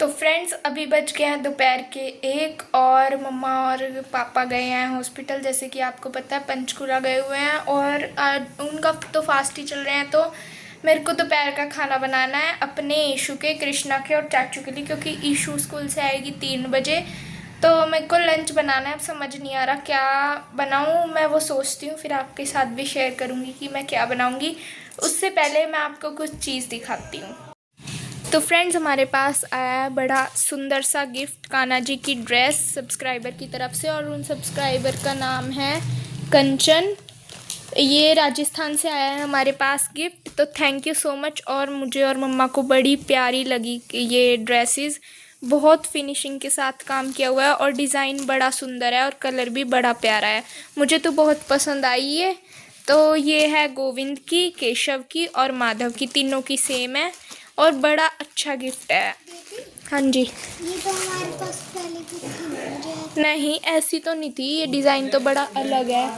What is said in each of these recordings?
तो फ्रेंड्स अभी बज गए हैं दोपहर के 1 और मम्मा और पापा गए हैं हॉस्पिटल। जैसे कि आपको पता है पंचकुला गए हुए हैं और उनका तो फास्ट ही चल रहे हैं। तो मेरे को दोपहर का खाना बनाना है अपने ईशू के, कृष्णा के और चाचू के लिए, क्योंकि ईशू स्कूल से आएगी 3 बजे। तो मेरे को लंच बनाना है। अब समझ नहीं आ रहा क्या बनाऊँ मैं, वो सोचती हूँ फिर आपके साथ भी शेयर करूँगी कि मैं क्या बनाऊँगी। उससे पहले मैं आपको कुछ चीज़ दिखाती हूँ। तो फ्रेंड्स हमारे पास आया है बड़ा सुंदर सा गिफ्ट, कान्हा जी की ड्रेस सब्सक्राइबर की तरफ से, और उन सब्सक्राइबर का नाम है कंचन। ये राजस्थान से आया है हमारे पास गिफ्ट, तो थैंक यू सो मच। और मुझे और मम्मा को बड़ी प्यारी लगी ये ड्रेसेस, बहुत फिनिशिंग के साथ काम किया हुआ है और डिज़ाइन बड़ा सुंदर है और कलर भी बड़ा प्यारा है। मुझे तो बहुत पसंद आई ये। तो ये है गोविंद की, केशव की और माधव की, तीनों की सेम है और बड़ा अच्छा गिफ्ट है। हाँ जी, ये तो हमारे पास पहले की थी। नहीं ऐसी तो नहीं थी, ये डिज़ाइन तो बड़ा अलग है,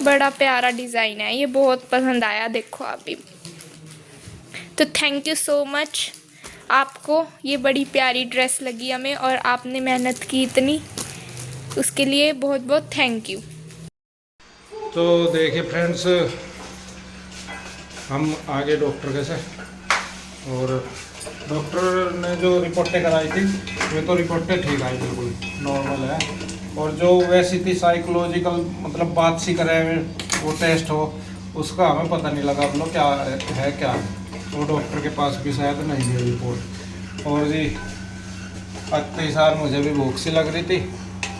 बड़ा प्यारा डिज़ाइन है, ये बहुत पसंद आया। देखो आप भी। तो थैंक यू सो मच, आपको ये बड़ी प्यारी ड्रेस लगी हमें और आपने मेहनत की इतनी, उसके लिए बहुत बहुत थैंक यू। तो देखिए फ्रेंड्स, हम आगे डॉक्टर के से, और डॉक्टर ने जो रिपोर्टें कराई थी वे तो रिपोर्टें ठीक आई, बिल्कुल नॉर्मल है। और जो वैसी थी साइकोलॉजिकल, मतलब बात सी करे वो टेस्ट हो, उसका हमें पता नहीं लगा अब लोग क्या है क्या। तो डॉक्टर के पास भी शायद नहीं है रिपोर्ट। और जी अगले साल मुझे भी भूख सी लग रही थी,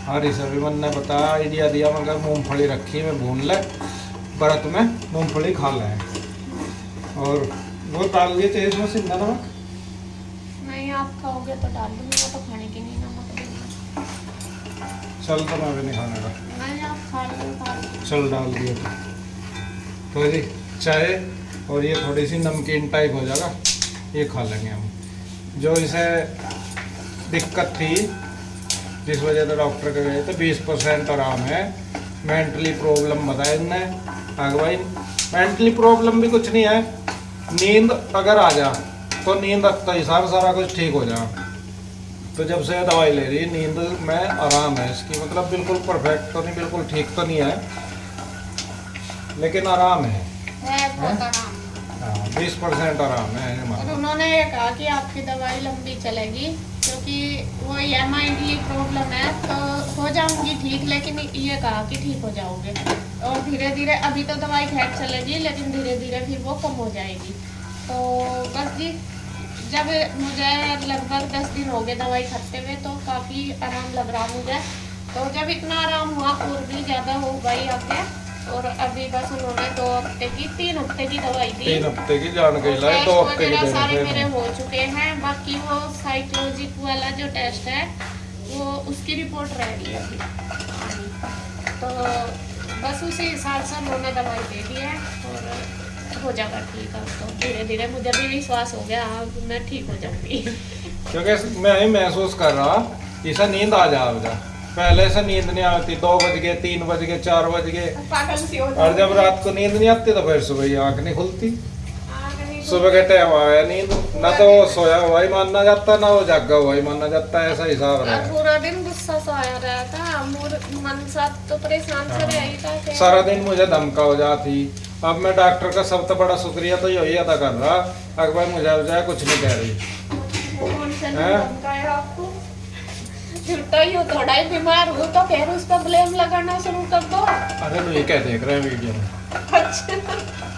हरी सभी मन ने बताया, आइडिया दिया, मगर मूँगफली रखी मैं भून ले, व्रत में मूँगफली खा लें। और वो डाल दिए तेज में सिंधा नमक। नहीं आप खाओगे तो डाल दूंगी, वो तो खाने की नहीं नमक देना। चल तो मैं भी नहीं खाने का। नहीं आप खा लो। चल डाल दिए तो जी चाय, और ये थोड़ी सी नमकीन टाइप हो जाएगा, ये खा लेंगे हम। जो इसे दिक्कत थी जिस वजह से डॉक्टर के गए थे, 20% आराम है। मेंटली प्रॉब्लम बताया इनने। आगे भाई मेंटली प्रॉब्लम भी कुछ नहीं है, नींद अगर आ जा तो नींद का हिसाब सारा कुछ ठीक हो जा। तो जब से दवाई ले रही नींद में आराम है इसकी, मतलब बिल्कुल परफेक्ट तो नहीं, बिल्कुल ठीक तो नहीं है, लेकिन आराम है। बहुत आराम। हाँ 20% आराम है और हमारा। उन्होंने ये कहा कि आपकी दवाई लंबी चलेगी, क्योंकि वो EMI की प्रॉब्लम है, तो हो जाऊंगी ठीक, लेकिन ये कहा कि ठीक हो जाओगे और धीरे धीरे, अभी तो दवाई खैर चलेगी लेकिन धीरे धीरे फिर वो कम हो जाएगी। तो बस जी, जब मुझे लगभग 10 दिन हो गए दवाई खाते हुए, तो काफ़ी आराम लग रहा मुझे। तो जब इतना आराम हुआ और भी ज़्यादा हो गई आगे, और अभी बस उन्होंने 3 हफ्ते की दवाई दी। 3 हफ्ते की जान के लाए, 2 हफ्ते की सारे मेरे देने हो चुके हैं। बाकी वो साइकोलॉजिक वाला जो टेस्ट है वो उसकी रिपोर्ट रह रही है अभी। तो बस उसी हिसाब से उन्होंने दवाई दे दी है और हो जाएगा ठीक। अब तो धीरे धीरे मुझे भी विश्वास हो गया, अब मैं ठीक हो जाऊंगी। क्योंकि मैं ही महसूस कर रहा इसे नींद आ जाएगा, पहले से नींद नहीं आती, 2 बज गए, 3 बज गए, 4 बज गए, पागल सी हो और जब रात को नींद नहीं आती तो फिर सुबह ही आँख नहीं खुलती। जाऊंगी। सुबह के टाइम आया नींद, ना तो वो सोया हुआ ही मानना जाता, ना वो जागा हुआ ही मानना जाता है, ऐसा हिसाब रहा है। पूरा दिन गुस्सा सा आया रहा था, मन साथ तो परेशान से रह ही था कि सारा दिन मुझे धमका हो जाती। अब मैं डॉक्टर का सबसे बड़ा शुक्रिया तो यही अदा कर रहा, अकबर मुझे हो जाए कुछ नहीं कह रही। कौन से हैं? धमकाया आपको? झूठा ही हो, थोड़ा ही बीमार हो तो फिर उस पर ब्लेम लगाना शुरू कर दो। अरे तो ये क्या देख रहे हैं वीडियो में? अच्छा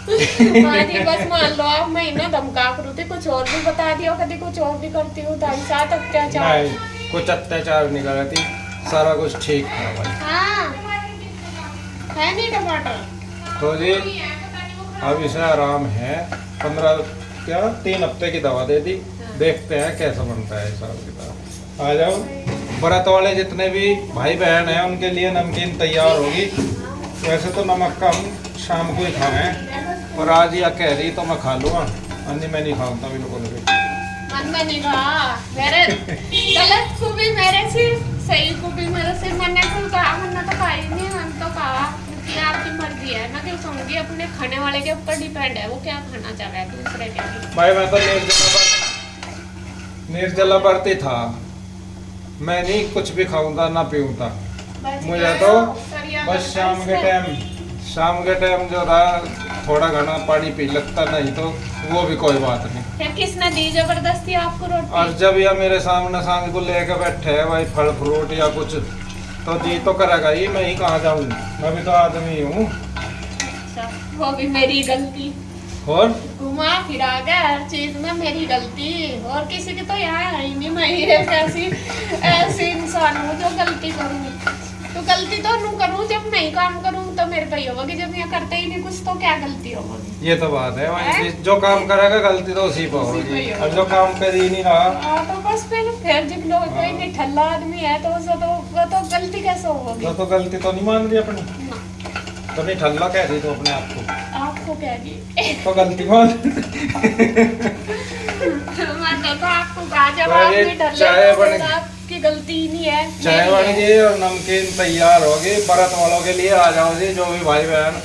हाँ जी, बस मान लो आप महीने धमका करूँ थी, कुछ और भी बता दियो, कभी कुछ और भी करती हूँ, ढाई साथ अत्याचार। नहीं कुछ अत्याचार नहीं कर रही थी, सारा कुछ ठीक था भाई। हाँ है नहीं टमाटर। तो जी अब इसे आराम है, 3 हफ्ते की दवा दे दी, देखते हैं कैसा बनता है हिसाब किताब। आ जाओ, व्रत वाले जितने भी भाई बहन हैं उनके लिए नमकीन तैयार होगी। वैसे तो नमक का हम शाम को ही खाएं, और आज या कह रही तो मैं खा लूँगा, अन्य मैं नहीं खाता बिल्कुल भी। मन में नहीं कहा, मेरे गलत को भी मेरे से, सही को भी मेरे से। मैंने तो कहा, मैंने तो कहा ही नहीं, मैंने तो कहा कि आपकी मर्जी है। मैं क्यों समझी, अपने खाने वाले के ऊपर डिपेंड है वो क्या खाना चाह रहा है, दूसरे के लिए। भाई मैं तो निर्जला व्रती था, मैं नहीं कुछ भी खाऊंगा ना पीऊंगा। बच मुझे गए तो हो, सरिया बस लगता है शाम के टाइम जो था थोड़ा घना पानी पी लगता, नहीं तो वो भी कोई बात नहीं। फिर किसने दी जबरदस्ती आपको रोटी? और जब यह मेरे सामने सांग को लेकर बैठे है भाई फल फ्रूट या कुछ, तो जी तो करेगा ही, मैं ही कहाँ जाऊँ, मैं भी तो आदमी हूँ। अच्छा, वो भी मेरी गलती, और घुमा फिरा के हर चीज में मेरी गलती, और किसी की तो यहाँ है ही नहीं। मैं ही एक ऐसी इंसान हूँ जो गलती करूँ, तो गलती तो नू करूँ जब नहीं काम करूँ तो मेरे पे ही होगी, जब यहाँ करते ही नहीं कुछ तो क्या गलती होगी। ये तो बात है भाई, जो काम करेगा गलती तो उसी पर उसी पे होगी, ही और जो काम कर ही नहीं रहा। हाँ तो बस फिर जिन लोग कोई नहीं ठल्ला आदमी है तो वो तो गलती कैसे होगी? तो गलती तो नहीं मान रही अपनी, ना, तो नहीं ठल्ला कह रही तो अपने आप को, आपको क्या दी तो गलती मान। मैं देखो आपको कहा जब तो आप ये भी डर चाय ले तो बन- फिर आपकी गलती ही नहीं है, चाय मेरी बन है। गई और नमकीन तैयार होगी, व्रत वालों के लिए आ जाओ जी, जो भी भाई बहन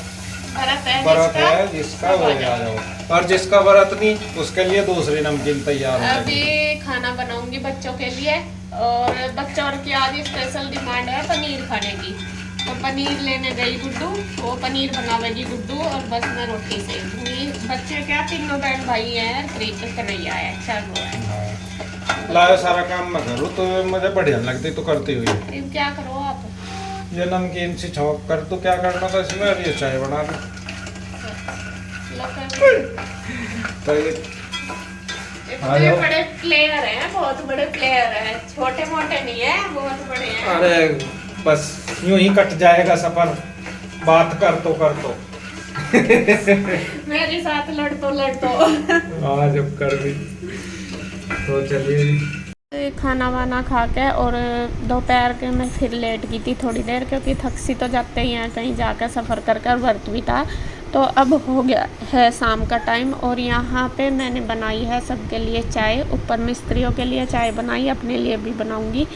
व्रत है जिसका वो आ जाओ, और जिसका व्रत नहीं उसके लिए दूसरी नमकीन तैयार हो अभी खाना बनाऊंगी बच्चों के लिए, और बच्चों की आज स्पेशल डिमांड है पनीर खाने की, तो पनीर लेने गई गुड्डू, वो पनीर बनावेगी गुड्डू, और बस मैं रोटी सेक दूंगी। बच्चे क्या तीनों बहन भाई हैं, कन्हैया है, चलो है। लाया सारा काम मैं करूँ तो मुझे बढ़िया लगती, तो करती हुई फिर क्या करो आप? ये नमकीन सी छौंक कर, तो क्या करना था इसमें, और ये चाय बना दो। तो ये आ इतने जाओ। बड़े प्लेयर हैं, बहुत बड़े प्लेयर हैं, छोटे मोटे नहीं है, बहुत बड़े हैं। अरे बस यूं ही कट जाएगा सफर, बात कर तो मेरे साथ लड़ तो आज अब कर भी, तो चलिए खाना वाना खा के, और दोपहर के मैं फिर लेट गई थी थोड़ी देर, क्योंकि थक सी तो जाते ही हैं कहीं जाकर सफ़र कर कर, व्रत भी था। तो अब हो गया है शाम का टाइम, और यहाँ पे मैंने बनाई है सबके लिए चाय, ऊपर मिस्त्रियों के लिए चाय बनाई, अपने लिए भी बनाऊंगी,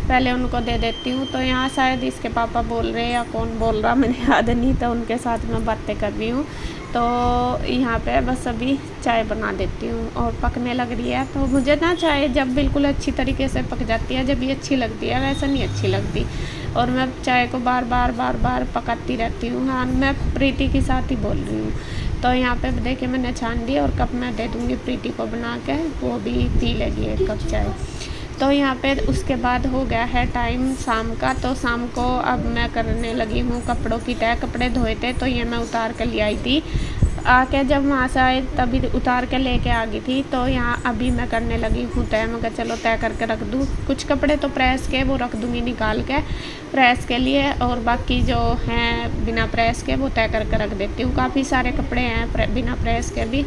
पहले उनको दे देती हूँ। तो यहाँ शायद इसके पापा बोल रहे हैं या कौन बोल रहा मैंने याद नहीं, तो उनके साथ मैं बातें कर रही हूँ। तो यहाँ पे बस अभी चाय बना देती हूँ और पकने लग रही है। तो मुझे ना चाय जब बिल्कुल अच्छी तरीके से पक जाती है, जब ये अच्छी लगती है, वैसा नहीं अच्छी लगती, और मैं चाय को बार बार पकाती रहती हूँ। हाँ, मैं प्रीति के साथ ही बोल रही हूँ। तो यहाँ पे देखिए मैंने छान दी, और कप मैं दे दूँगी प्रीति को बना के, वो भी पी लेगी एक कप चाय। तो यहाँ पे उसके बाद हो गया है टाइम शाम का। तो शाम को अब मैं करने लगी हूँ कपड़ों की तय। कपड़े धोए थे तो ये मैं उतार कर ले आई थी, आके जब वहाँ से आए तभी उतार के लेके आ गई थी। तो यहाँ अभी मैं करने लगी हूँ तय। मैं कहा चलो तय करके रख दूँ, कुछ कपड़े तो प्रेस के वो रख दूँगी निकाल के प्रेस के लिए, और बाकी जो हैं बिना प्रेस के वो तय करके रख देती हूँ। काफ़ी सारे कपड़े हैं बिना प्रेस के भी,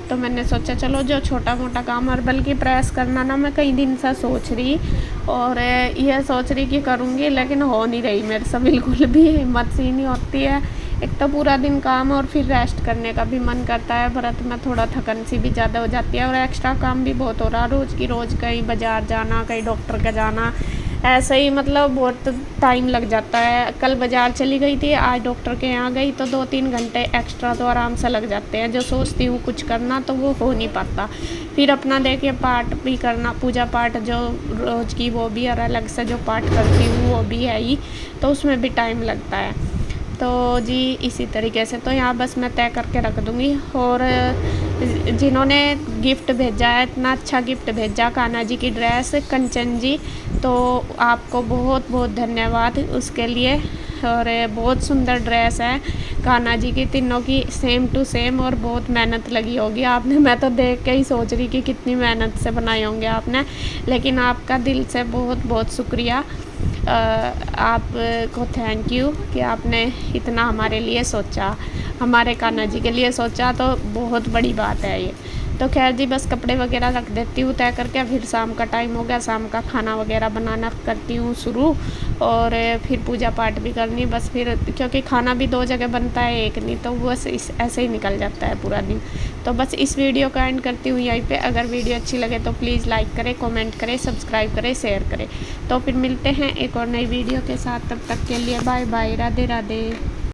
तो मैंने सोचा चलो जो छोटा मोटा काम, और बल्कि प्रेस करना ना मैं कई दिन से सोच रही, और यह सोच रही कि करूँगी, लेकिन हो नहीं रही मेरे से बिल्कुल भी, हिम्मत सी नहीं होती है। एक तो पूरा दिन काम और फिर रेस्ट करने का भी मन करता है। व्रत में थोड़ा थकन सी भी ज़्यादा हो जाती है, और एक्स्ट्रा काम भी बहुत हो रहा है, रोज़ की रोज़ कहीं बाज़ार जाना, कहीं डॉक्टर का जाना, ऐसे ही मतलब बहुत टाइम लग जाता है। कल बाज़ार चली गई थी, आज डॉक्टर के यहाँ गई, तो 2-3 घंटे एक्स्ट्रा तो आराम से लग जाते हैं। जो सोचती हूँ कुछ करना तो वो हो नहीं पाता। फिर अपना देखिए पाठ भी करना, पूजा पाठ जो रोज़ की वो भी, और अलग से जो पाठ करती हूँ वो भी है ही, तो उसमें भी टाइम लगता है। तो जी इसी तरीके से तो यहाँ बस मैं तय करके रख दूँगी। और जिन्होंने गिफ्ट भेजा है, इतना अच्छा गिफ्ट भेजा कान्हा जी की ड्रेस, कंचन जी, तो आपको बहुत बहुत धन्यवाद उसके लिए। और बहुत सुंदर ड्रेस है कान्हा जी की, तीनों की सेम टू सेम, और बहुत मेहनत लगी होगी आपने। मैं तो देख के ही सोच रही कि कितनी मेहनत से बनाए होंगे आपने, लेकिन आपका दिल से बहुत बहुत शुक्रिया। आपको थैंक यू कि आपने इतना हमारे लिए सोचा, हमारे कान्हा जी के लिए सोचा, तो बहुत बड़ी बात है ये। तो खैर जी बस कपड़े वगैरह रख देती हूँ तय करके। फिर शाम का टाइम हो गया, शाम का खाना वगैरह बनाना करती हूँ शुरू, और फिर पूजा पाठ भी करनी बस। फिर क्योंकि खाना भी 2 जगह बनता है, एक नहीं, तो बस ऐसे ही निकल जाता है पूरा दिन। तो बस इस वीडियो का एंड करती हूँ यहीं पे। अगर वीडियो अच्छी लगे तो प्लीज़ लाइक करें, कमेंट करें, सब्सक्राइब करें, शेयर करें। तो फिर मिलते हैं एक और नई वीडियो के साथ, तब तक के लिए बाय बाय, राधे राधे।